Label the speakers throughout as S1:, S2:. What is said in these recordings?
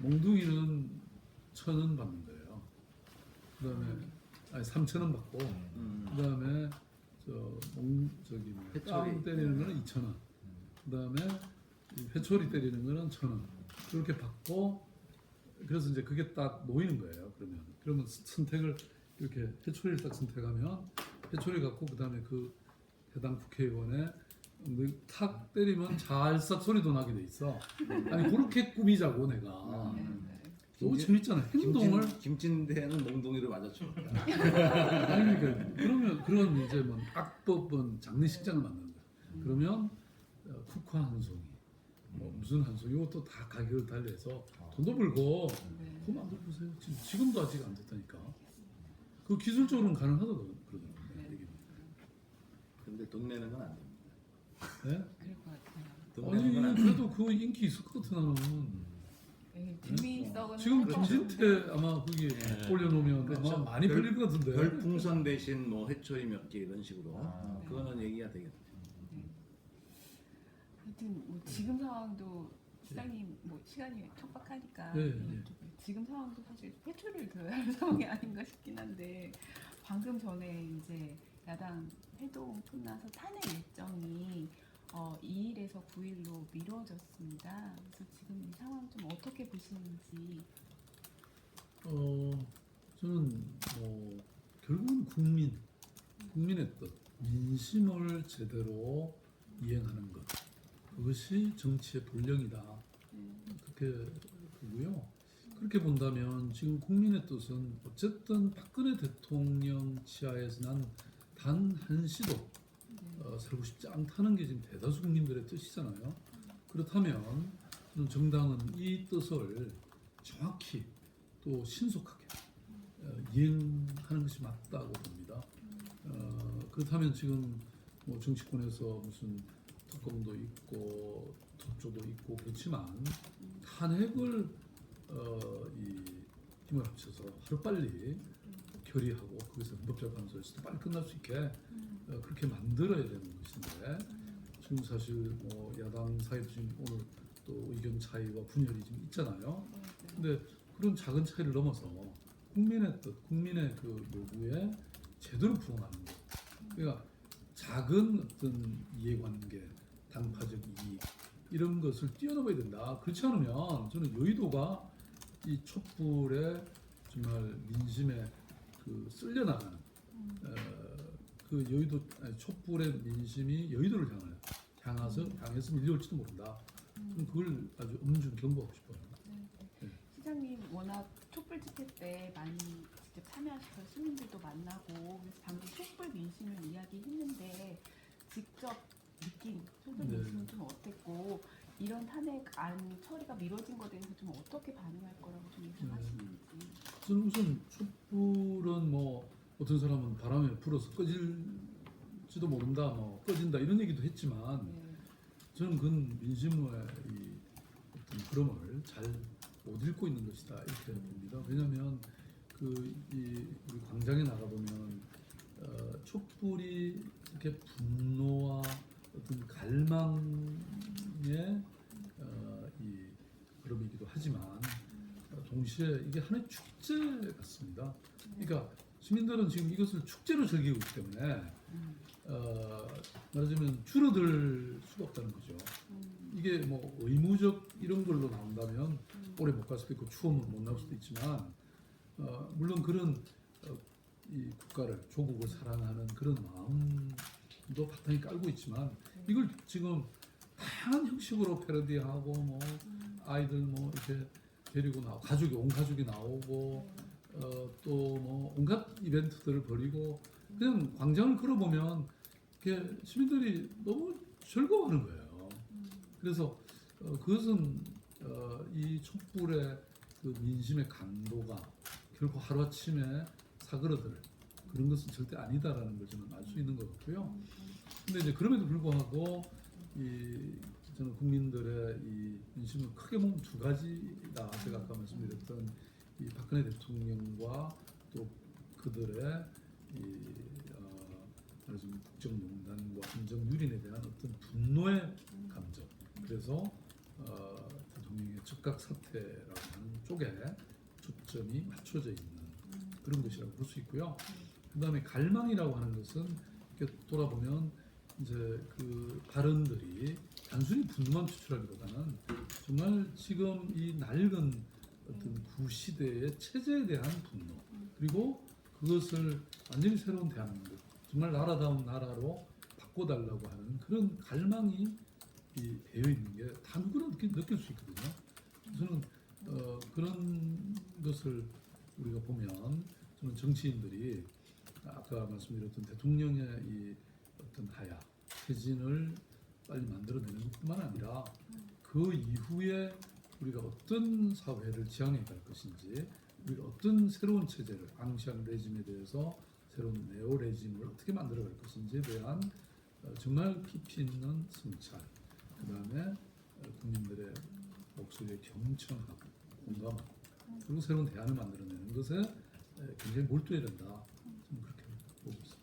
S1: 몽둥이는 1,000원 받는 거예요. 그다음에 아니 3,000원 받고 그다음에 땅 때리는 거는 2,000원. 그다음에 회초리 때리는 거는 1,000원. 그렇게 받고 그래서 이제 그게 딱 놓이는 거예요. 그러면 선택을 이렇게 회초리를 딱 선택하면 회초리 갖고 그다음에 그 해당 국회의원의 탁 때리면 잘싹 소리도 나게 돼 있어. 아니 그렇게 꾸미자고 내가. 너무 재밌잖아. 행동을
S2: 김진대는 몽둥이를 맞아줍니다.
S1: 아니 그러니까 그러면 그런 이제 뭐 악법은 장례식장을 만드는 거야. 그러면 국화 한 송이, 뭐 무슨 한 송이 이것도 다 가격을 달리해서 돈도 벌고 그거 만들어 보세요. 지금도 아직 안 됐다니까. 그 기술적으로는 가능하다고 그러더라고요.
S2: 근데 돈 내는 건 안 됩니다.
S1: 네?
S3: 그럴 것 같아요.
S2: 돈 내는 건
S1: 아니
S2: 안 됩니다.
S1: 그래도 그 인기 있을 것 같아 나는.
S3: 재미있어.
S1: 지금 김진태 아마 거기 올려놓으면
S2: 그렇죠.
S1: 아마 많이 팔릴 것 같은데.
S2: 별풍선 대신 뭐 회초리 몇 개 이런 식으로
S3: 네.
S2: 그거는 얘기가 되겠죠.
S3: 하여튼 뭐 지금 상황도 시장님 뭐 시간이 촉박하니까
S1: 네, 네.
S3: 지금 상황도 사실 회초리를 들어야 할 상황이 아닌가 싶긴 한데 방금 전에 이제 야당 회동 끝나서 탄핵 일정이 2일에서 9일로 미뤄졌습니다. 그래서 지금 이 상황 좀 어떻게 보시는지.
S1: 저는 뭐 결국은 국민의 뜻, 민심을 제대로 이행하는 것, 그것이 정치의 본령이다. 그렇게 보고요. 그렇게 본다면 지금 국민의 뜻은 어쨌든 박근혜 대통령 치하에서 난 단 한시도 살고 싶지 않다는 게 지금 대다수 국민들의 뜻이잖아요. 그렇다면 저는 정당은 이 뜻을 정확히 또 신속하게 이행하는 것이 맞다고 봅니다. 그렇다면 지금 뭐 정치권에서 무슨 특검도 있고 특조도 있고 그렇지만 탄핵을 이 힘을 합쳐서 하루빨리 결의하고 거기서 헌법재판소에서도 빨리 끝날 수 있게 그렇게 만들어야 되는 것인데 지금 사실 뭐 야당 사이도 지금 오늘 또 의견 차이와 분열이 좀 있잖아요. 근데 그런 작은 차이를 넘어서 국민의 뜻, 국민의 그 요구에 제대로 부응하는 것. 그러니까 작은 어떤 이해관계, 당파적 이익 이런 것을 뛰어넘어야 된다. 그렇지 않으면 저는 여의도가 이 촛불의 정말 민심에 그 쓸려나가는 그 여의도 촛불의 민심이 여의도를 향해서 밀려올지도 모른다. 저는 그걸 아주 엄중 경고하고 싶어요.
S3: 시장님 워낙 촛불 집회 때 많이 직접 참여하셔서 시민들도 만나고 그래서 방금 촛불 민심을 이야기했는데 직접 느낀 촛불
S1: 네.
S3: 민심은 좀 어땠고 이런 탄핵 안 처리가 미뤄진 것에 대해서 좀 어떻게 반응할 거라고 좀 예상하시는지.
S1: 저는 우선 촛불은 뭐 어떤 사람은 바람에 불어서 꺼질지도 모른다, 뭐 꺼진다 이런 얘기도 했지만 저는 그건 민심의 이 어떤 흐름을 잘 못 읽고 있는 것이다 이렇게 봅니다. 왜냐하면 우리 광장에 나가 보면 촛불이 이렇게 분노와 어떤 갈망의 이 흐름이기도 하지만 동시에 이게 하나의 축제 같습니다. 그러니까 시민들은 지금 이것을 축제로 즐기고 있기 때문에 말하자면 줄어들 수가 없다는 거죠. 이게 뭐 의무적 이런 걸로 나온다면 오래 못 갈 수도 있고 추우면 못 나올 수도 있지만 물론 그런 이 국가를 조국을 사랑하는 그런 마음도 바탕에 깔고 있지만 이걸 지금 다양한 형식으로 패러디하고 뭐 아이들 뭐 이렇게 데리고 나오고 온 가족이 나오고 또 뭐 온갖 이벤트들을 벌이고 그냥 광장을 걸어보면 이렇게 시민들이 너무 즐거워하는 거예요. 그래서 그것은 이 촛불의 그 민심의 강도가 결코 하루아침에 사그러들 그런 것은 절대 아니다라는 걸 저는 알 수 있는 것 같고요. 근데 이제 그럼에도 불구하고 저는 국민들의 이 민심을 크게 보면 두 가지다. 제가 아까 말씀드렸던 이 박근혜 대통령과 또 그들의 말하자면 국정농단과 행정유린에 대한 어떤 분노의 감정. 그래서 대통령의 즉각 사퇴라고 하는 쪽에 초점이 맞춰져 있는 그런 것이라고 볼 수 있고요. 그다음에 갈망이라고 하는 것은 이렇게 돌아보면 이제 그 발언들이 단순히 분노만 표출하기보다는 정말 지금 이 낡은 어떤 구시대의 체제에 대한 분노 그리고 그것을 완전히 새로운 대한민국 정말 나라다운 나라로 바꿔달라고 하는 그런 갈망이 이 배어 있는 게 다 누구나 느낄 수 있거든요. 저는 그런 것을 우리가 보면 저는 정치인들이 아까 말씀드렸던 대통령의 이 어떤 하야 퇴진을 빨리 만들어내는 것뿐만 아니라 그 이후에 우리가 어떤 사회를 지향해 갈 것인지 우리가 어떤 새로운 체제를 앙시앙 레짐에 대해서 새로운 네오 레짐을 어떻게 만들어 갈 것인지에 대한 정말 깊이 있는 성찰 그 다음에 국민들의 목소리에 경청하고 공감하고 그리고 새로운 대안을 만들어내는 것에 굉장히 몰두해야 된다. 저는 그렇게 보고 있습니다.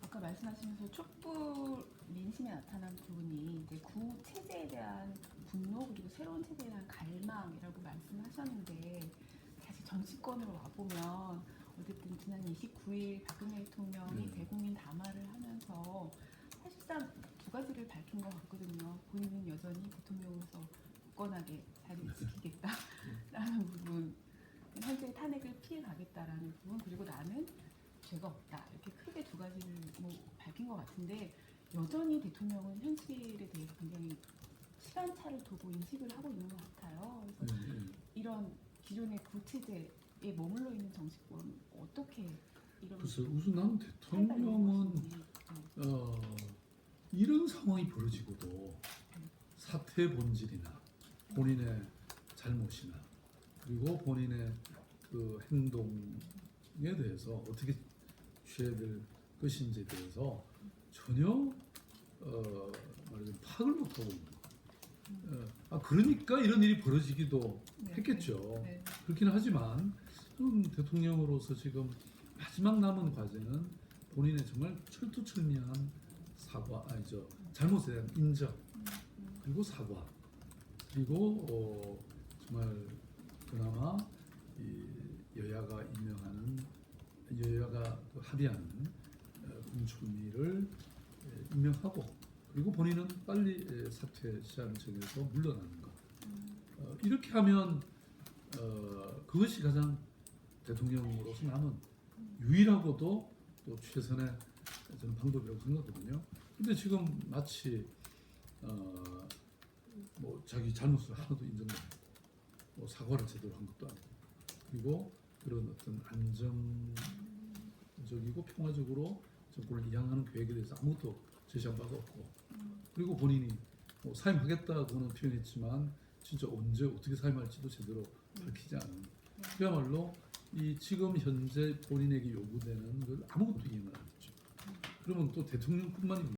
S3: 아까 말씀하시면서 촛불 민심에 나타난 부분이 이제 구 체제에 대한 분노 그리고 새로운 체제에 대한 갈망이라고 말씀하셨는데 다시 정치권으로 와보면 어쨌든 지난 29일 박근혜 대통령이 대국민 담화를 하면서 사실상 두 가지를 밝힌 것 같거든요. 본인은 여전히 대통령으로서 굳건하게 자리를 지키겠다라는 부분, 현재 탄핵을 피해 가겠다라는 부분, 그리고 나는 죄가 없다 이렇게 크게 두 가지를 뭐 밝힌 것 같은데 여전히 대통령은 현실에 대해서 굉장히 시간차를 두고 인식을 하고 있는 것 같아요. 그래서 이런 기존의 구체제에 머물러 있는 정치권 어떻게 이런
S1: 글쎄 우선 나는 대통령은 이런 상황이 벌어지고도 사태의 본질이나 본인의 잘못이나 그리고 본인의 그 행동에 대해서 어떻게 취해야 될 것인지에 대해서 전혀 말하자면 파악을 못하고 있는 거예요. 그러니까 이런 일이 벌어지기도 했겠죠.
S3: 네.
S1: 그렇긴 하지만 대통령으로서 지금 마지막 남은 과제는 본인의 정말 철두철미한 사과, 잘못에 대한 인정, 그리고 사과, 그리고 정말 그나마 이 여야가 합의하는 공수위를 임명하고 그리고 본인은 빨리 사퇴 시한을 정해서 물러나는 것. 이렇게 하면 그것이 가장 대통령으로서 남은 유일하고도 또 최선의 저는 방법이라고 생각하거든요. 근데 지금 마치 뭐 자기 잘못을 하나도 인정도 안 하고 뭐 사과를 제대로 한 것도 아니고 그리고 그런 어떤 안정적이고 평화적으로 정권을 이양하는 계획에 대해서 아무것도 제시한 바가 없고 그리고 본인이 뭐 사임하겠다고는 표현했지만 진짜 언제 어떻게 사임할지도 제대로 밝히지 않은 그야말로 이 지금 현재 본인에게 요구되는 걸 아무것도 이행을 안 했죠. 그러면 또 대통령뿐만이